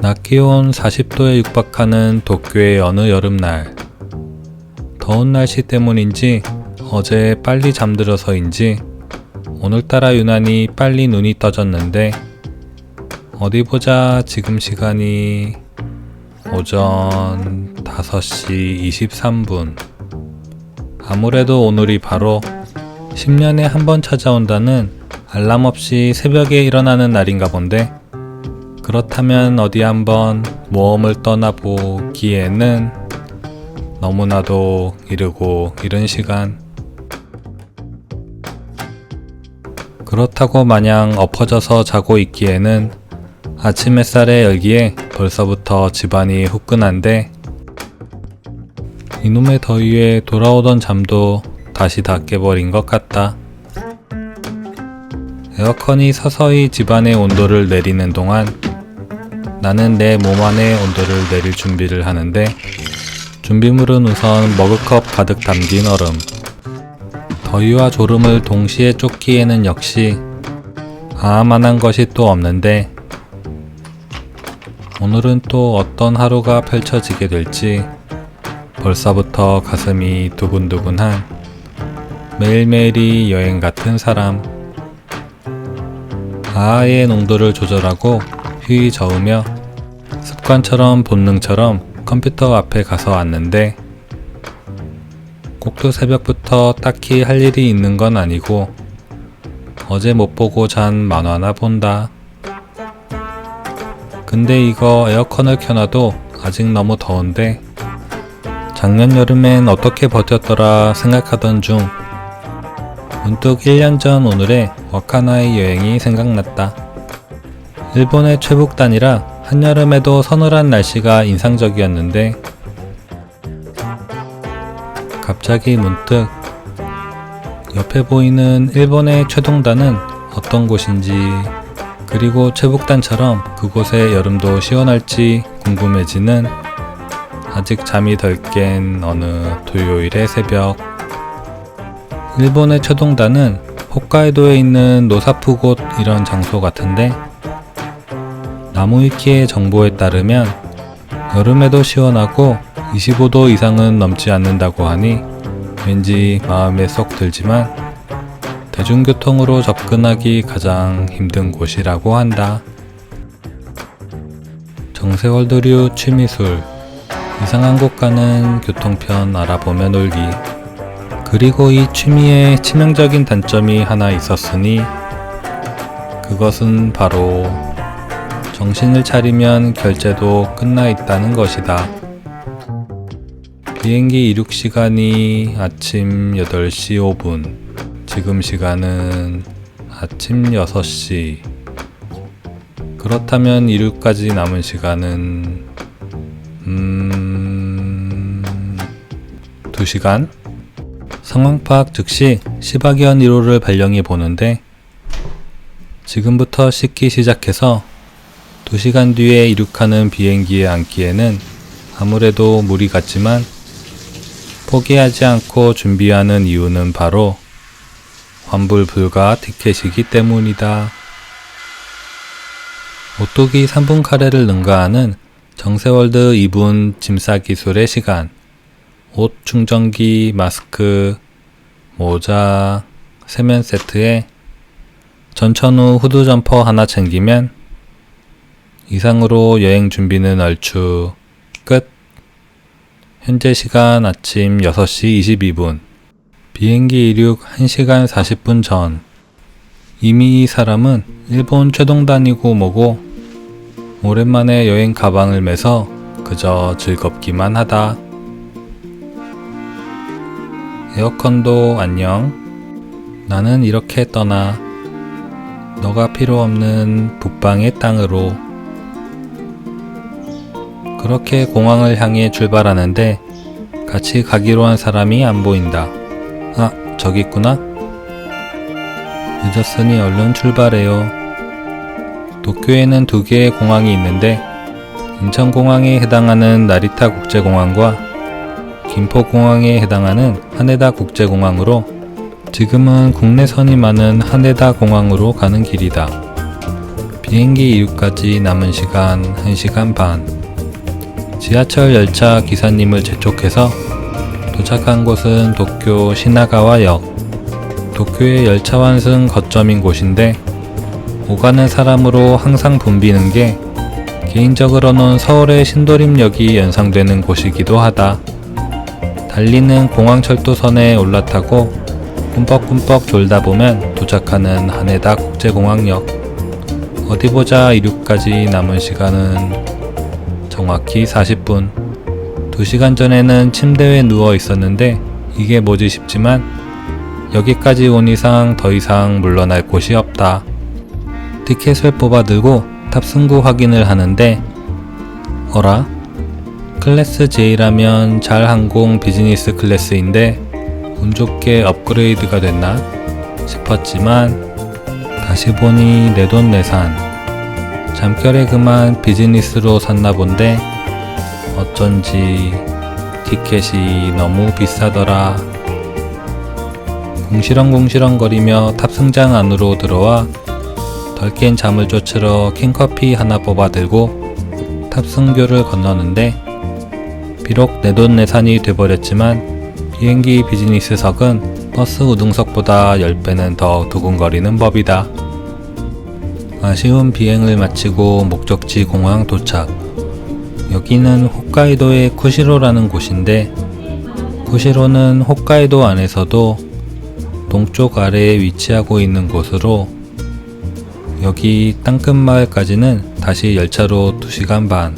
낮 기온 40도에 육박하는 도쿄의 어느 여름날. 더운 날씨 때문인지 어제 빨리 잠들어서인지 오늘따라 유난히 빨리 눈이 떠졌는데 어디 보자 지금 시간이 오전 5시 23분. 아무래도 오늘이 바로 10년에 한 번 찾아온다는 알람 없이 새벽에 일어나는 날인가 본데, 그렇다면 어디 한번 모험을 떠나보기에는 너무나도 이르고 이른 시간. 그렇다고 마냥 엎어져서 자고 있기에는 아침 햇살의 열기에 벌써부터 집안이 후끈한데, 이놈의 더위에 돌아오던 잠도 다시 다 깨버린 것 같다. 에어컨이 서서히 집안의 온도를 내리는 동안 나는 내 몸 안의 온도를 내릴 준비를 하는데, 준비물은 우선 머그컵 가득 담긴 얼음. 더위와 졸음을 동시에 쫓기에는 역시 아만한 것이 또 없는데, 오늘은 또 어떤 하루가 펼쳐지게 될지 벌써부터 가슴이 두근두근한 매일매일이 여행 같은 사람. 아아의 농도를 조절하고 휘 저으며 습관처럼 본능처럼 컴퓨터 앞에 가서 앉는데, 꼭두 새벽부터 딱히 할 일이 있는 건 아니고 어제 못 보고 잔 만화나 본다. 근데 이거 에어컨을 켜놔도 아직 너무 더운데 작년 여름엔 어떻게 버텼더라 생각하던 중 문득 1년 전 오늘의 와카나의 여행이 생각났다. 일본의 최북단이라 한여름에도 서늘한 날씨가 인상적이었는데, 갑자기 문득 옆에 보이는 일본의 최동단은 어떤 곳인지, 그리고 최북단처럼 그곳의 여름도 시원할지 궁금해지는 아직 잠이 덜 깬 어느 토요일의 새벽. 일본의 최동단은 홋카이도에 있는 노사푸곳 이런 장소 같은데, 나무위키의 정보에 따르면 여름에도 시원하고 25도 이상은 넘지 않는다고 하니 왠지 마음에 쏙 들지만 대중교통으로 접근하기 가장 힘든 곳이라고 한다. 정세월드류 취미술, 이상한 곳 가는 교통편 알아보며 놀기. 그리고 이 취미에 치명적인 단점이 하나 있었으니 그것은 바로 정신을 차리면 결제도 끝나 있다는 것이다. 비행기 이륙 시간이 아침 8시 5분, 지금 시간은 아침 6시. 그렇다면 이륙까지 남은 시간은 2시간? 상황 파악 즉시 시바견 1호를 발령해 보는데, 지금부터 씻기 시작해서 2시간 뒤에 이륙하는 비행기에 앉기에는 아무래도 무리 같지만 포기하지 않고 준비하는 이유는 바로 환불 불가 티켓이기 때문이다. 오뚜기 3분 카레를 능가하는 정세월드 2분 짐싸 기술의 시간. 옷 충전기, 마스크, 모자, 세면 세트에 전천후 후드 점퍼 하나 챙기면 이상으로 여행 준비는 얼추 끝. 현재 시간 아침 6시 22분. 비행기 이륙 1시간 40분 전. 이미 이 사람은 일본 최동단이고 뭐고 오랜만에 여행 가방을 매서 그저 즐겁기만 하다. 에어컨도 안녕. 나는 이렇게 떠나. 너가 필요 없는 북방의 땅으로. 그렇게 공항을 향해 출발하는데 같이 가기로 한 사람이 안 보인다. 아, 저기 있구나. 늦었으니 얼른 출발해요. 도쿄에는 2개의 공항이 있는데 인천공항에 해당하는 나리타 국제공항과 김포공항에 해당하는 하네다 국제공항으로 지금은 국내선이 많은 하네다 공항으로 가는 길이다. 비행기 이륙까지 남은 시간 1시간 반. 지하철 열차 기사님을 재촉해서 도착한 곳은 도쿄 시나가와역. 도쿄의 열차 환승 거점인 곳인데 오가는 사람으로 항상 붐비는 게 개인적으로는 서울의 신도림역이 연상되는 곳이기도 하다. 달리는 공항철도선에 올라타고 꿈뻑꿈뻑 졸다 보면 도착하는 하네다 국제공항역. 어디 보자 이륙까지 남은 시간은 정확히 40분. 2시간 전에는 침대에 누워 있었는데 이게 뭐지 싶지만 여기까지 온 이상 더 이상 물러날 곳이 없다. 티켓을 뽑아들고 탑승구 확인을 하는데 어라? 클래스 J라면 잘 항공 비즈니스 클래스인데 운 좋게 업그레이드가 됐나 싶었지만 다시 보니 내돈내산. 잠결에 그만 비즈니스로 샀나 본데 어쩐지 티켓이 너무 비싸더라. 궁시렁궁시렁거리며 탑승장 안으로 들어와 덜 깬 잠을 쫓으러 킹커피 하나 뽑아들고 탑승교를 건너는데 비록 내돈내산이 돼버렸지만 비행기 비즈니스석은 버스 우등석보다 10배는 더 두근거리는 법이다. 아쉬운 비행을 마치고 목적지 공항 도착. 여기는 홋카이도의 쿠시로라는 곳인데 쿠시로는 홋카이도 안에서도 동쪽 아래에 위치하고 있는 곳으로 여기 땅끝마을까지는 다시 열차로 2시간 반,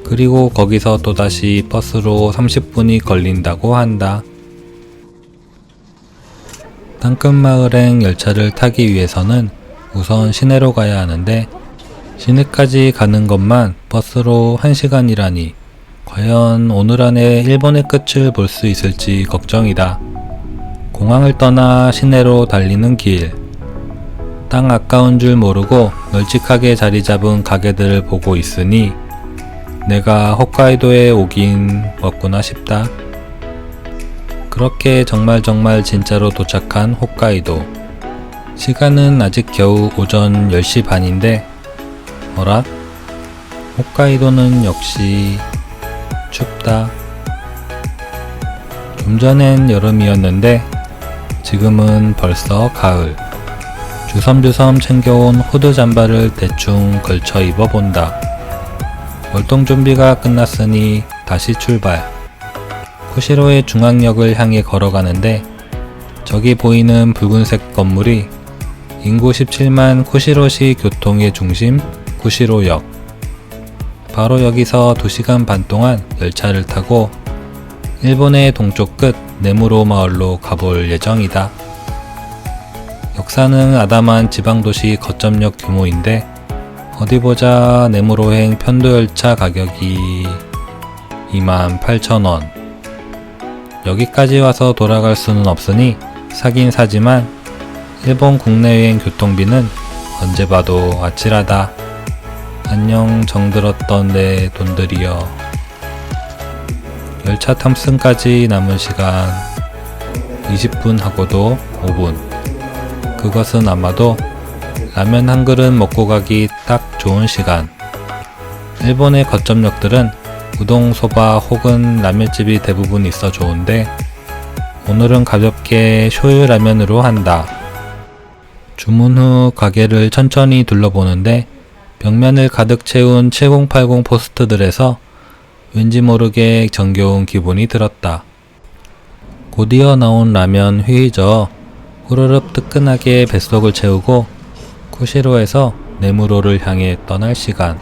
그리고 거기서 또다시 버스로 30분이 걸린다고 한다. 땅끝마을행 열차를 타기 위해서는 우선 시내로 가야 하는데 시내까지 가는 것만 버스로 1시간이라니 과연 오늘 안에 일본의 끝을 볼 수 있을지 걱정이다. 공항을 떠나 시내로 달리는 길. 땅 아까운 줄 모르고 널찍하게 자리 잡은 가게들을 보고 있으니 내가 홋카이도에 오긴 왔구나 싶다. 그렇게 정말 진짜로 도착한 홋카이도. 시간은 아직 겨우 오전 10시 반인데 어라? 홋카이도는 역시 춥다. 좀 전엔 여름이었는데 지금은 벌써 가을. 주섬주섬 챙겨온 후드 잠바를 대충 걸쳐 입어본다. 월동 준비가 끝났으니 다시 출발. 쿠시로의 중앙역을 향해 걸어가는데 저기 보이는 붉은색 건물이 인구 17만 쿠시로시 교통의 중심 쿠시로역. 바로 여기서 2시간 반 동안 열차를 타고 일본의 동쪽 끝 네무로 마을로 가볼 예정이다. 역사는 아담한 지방도시 거점역 규모인데 어디보자 네무로행 편도열차 가격이 28,000원. 여기까지 와서 돌아갈 수는 없으니 사긴 사지만 일본 국내여행 교통비는 언제 봐도 아찔하다. 안녕 정들었던 내 돈들이여. 열차 탑승까지 남은 시간 20분 하고도 5분. 그것은 아마도 라면 한 그릇 먹고 가기 딱 좋은 시간. 일본의 거점역들은 우동, 소바 혹은 라면집이 대부분 있어 좋은데 오늘은 가볍게 쇼유 라면으로 한다. 주문 후 가게를 천천히 둘러보는데 벽면을 가득 채운 7080 포스트들에서 왠지 모르게 정겨운 기분이 들었다. 곧이어 나온 라면 휘휘저 후루룩 뜨끈하게 뱃속을 채우고 쿠시로에서 네무로를 향해 떠날 시간.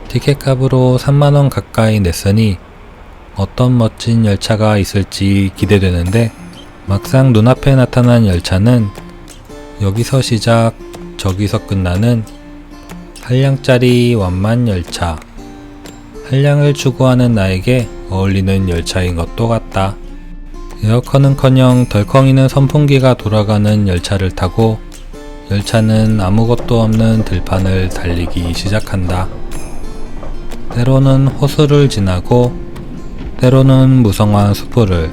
티켓값으로 3만원 가까이 냈으니 어떤 멋진 열차가 있을지 기대되는데 막상 눈앞에 나타난 열차는 여기서 시작 저기서 끝나는 한량짜리 완만 열차. 한량을 추구하는 나에게 어울리는 열차인 것도 같다. 에어컨은커녕 덜컹이는 선풍기가 돌아가는 열차를 타고 열차는 아무것도 없는 들판을 달리기 시작한다. 때로는 호수를 지나고 때로는 무성한 숲을,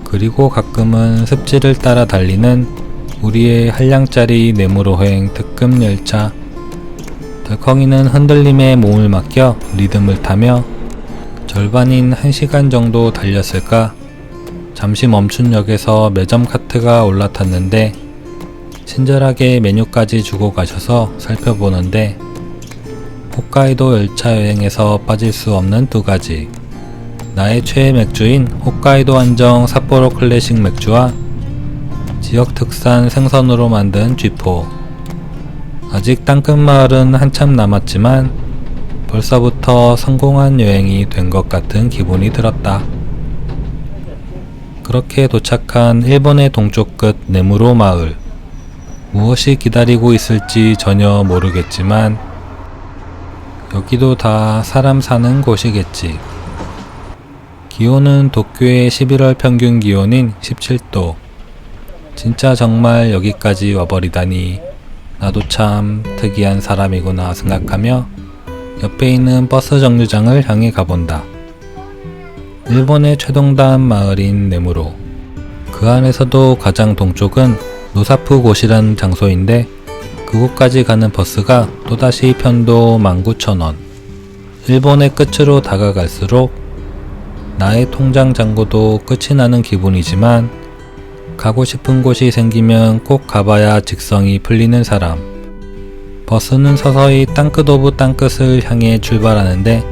그리고 가끔은 습지를 따라 달리는 우리의 한량짜리 네무로행 특급 열차. 덜컹이는 흔들림에 몸을 맡겨 리듬을 타며 절반인 1시간 정도 달렸을까? 잠시 멈춘 역에서 매점 카트가 올라탔는데 친절하게 메뉴까지 주고 가셔서 살펴보는데 홋카이도 열차 여행에서 빠질 수 없는 두 가지, 나의 최애 맥주인 홋카이도 한정 삿포로 클래식 맥주와 지역 특산 생선으로 만든 쥐포. 아직 땅끝마을은 한참 남았지만 벌써부터 성공한 여행이 된 것 같은 기분이 들었다. 그렇게 도착한 일본의 동쪽 끝 네무로 마을. 무엇이 기다리고 있을지 전혀 모르겠지만 여기도 다 사람 사는 곳이겠지. 기온은 도쿄의 11월 평균 기온인 17도. 진짜 정말 여기까지 와버리다니 나도 참 특이한 사람이구나 생각하며 옆에 있는 버스 정류장을 향해 가본다. 일본의 최동단 마을인 네무로. 그 안에서도 가장 동쪽은 노사푸고시라는 장소인데 그곳까지 가는 버스가 또다시 편도 19,000원. 일본의 끝으로 다가갈수록 나의 통장 잔고도 끝이 나는 기분이지만 가고 싶은 곳이 생기면 꼭 가봐야 직성이 풀리는 사람. 버스는 서서히 땅끝 오브 땅끝을 향해 출발하는데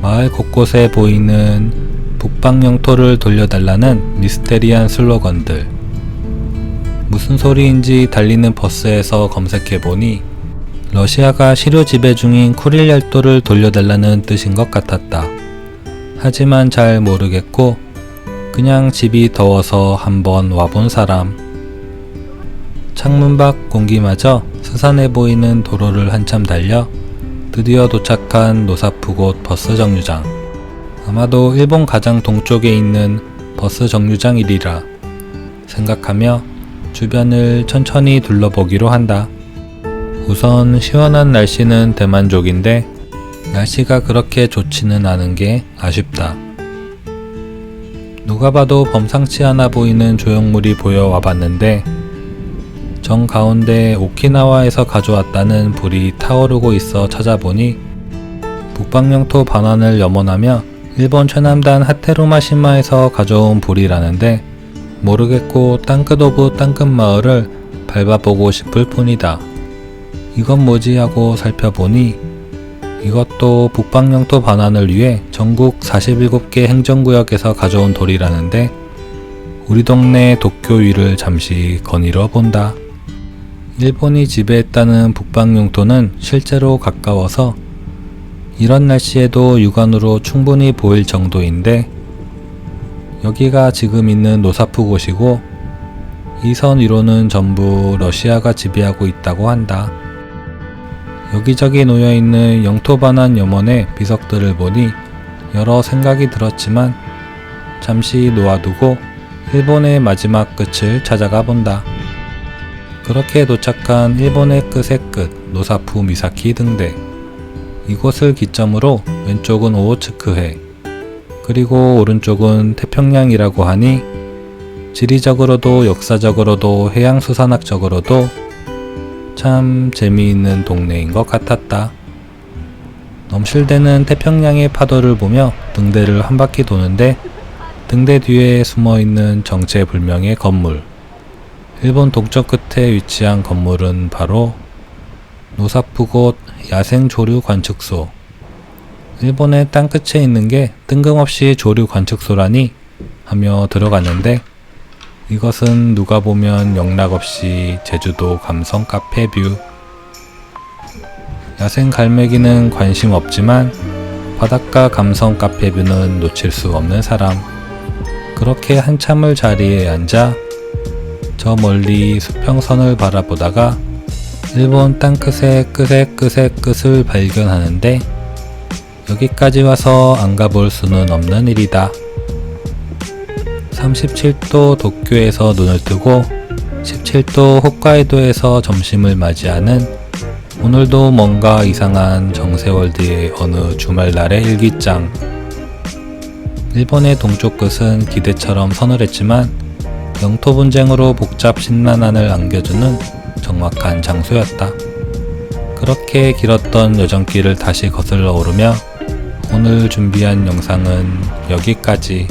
마을 곳곳에 보이는 북방 영토를 돌려달라는 미스테리한 슬로건들. 무슨 소리인지 달리는 버스에서 검색해보니 러시아가 시료 지배 중인 쿠릴 열도를 돌려달라는 뜻인 것 같았다. 하지만 잘 모르겠고 그냥 집이 더워서 한번 와본 사람. 창문 밖 공기마저 스산해 보이는 도로를 한참 달려 드디어 도착한 노사푸곳 버스 정류장. 아마도 일본 가장 동쪽에 있는 버스 정류장이리라 생각하며 주변을 천천히 둘러보기로 한다. 우선 시원한 날씨는 대만족인데 날씨가 그렇게 좋지는 않은 게 아쉽다. 누가 봐도 범상치 않아 보이는 조형물이 보여 와봤는데 정 가운데 오키나와에서 가져왔다는 불이 타오르고 있어 찾아보니 북방영토 반환을 염원하며 일본 최남단 하테루마시마에서 가져온 불이라는데 모르겠고 땅끝 오브 땅끝 마을을 밟아보고 싶을 뿐이다. 이건 뭐지 하고 살펴보니 이것도 북방영토 반환을 위해 전국 47개 행정구역에서 가져온 돌이라는데 우리 동네 도쿄 위를 잠시 거닐어 본다. 일본이 지배했다는 북방영토는 실제로 가까워서 이런 날씨에도 육안으로 충분히 보일 정도인데 여기가 지금 있는 노사푸곳이고 이 선 위로는 전부 러시아가 지배하고 있다고 한다. 여기저기 놓여있는 영토 반환 염원의 비석들을 보니 여러 생각이 들었지만 잠시 놓아두고 일본의 마지막 끝을 찾아가 본다. 그렇게 도착한 일본의 끝의 끝 노사푸 미사키 등대. 이곳을 기점으로 왼쪽은 오호츠크해 그리고 오른쪽은 태평양이라고 하니 지리적으로도 역사적으로도 해양수산학적으로도 참 재미있는 동네인 것 같았다. 넘실대는 태평양의 파도를 보며 등대를 한 바퀴 도는데 등대 뒤에 숨어있는 정체불명의 건물. 일본 동쪽 끝에 위치한 건물은 바로 노사푸곳 야생조류 관측소. 일본의 땅끝에 있는 게 뜬금없이 조류 관측소라니 하며 들어갔는데 이것은 누가 보면 영락없이 제주도 감성 카페 뷰. 야생 갈매기는 관심 없지만 바닷가 감성 카페 뷰는 놓칠 수 없는 사람. 그렇게 한참을 자리에 앉아 저 멀리 수평선을 바라보다가 일본 땅끝의 끝의 끝의 끝을 발견하는데 여기까지 와서 안 가볼 수는 없는 일이다. 37도 도쿄에서 눈을 뜨고 17도 홋카이도에서 점심을 맞이하는 오늘도 뭔가 이상한 정세월드의 어느 주말날의 일기장. 일본의 동쪽 끝은 기대처럼 서늘했지만 영토 분쟁으로 복잡 심란함을 안겨주는 적막한 장소였다. 그렇게 길었던 여정길을 다시 거슬러 오르며 오늘 준비한 영상은 여기까지.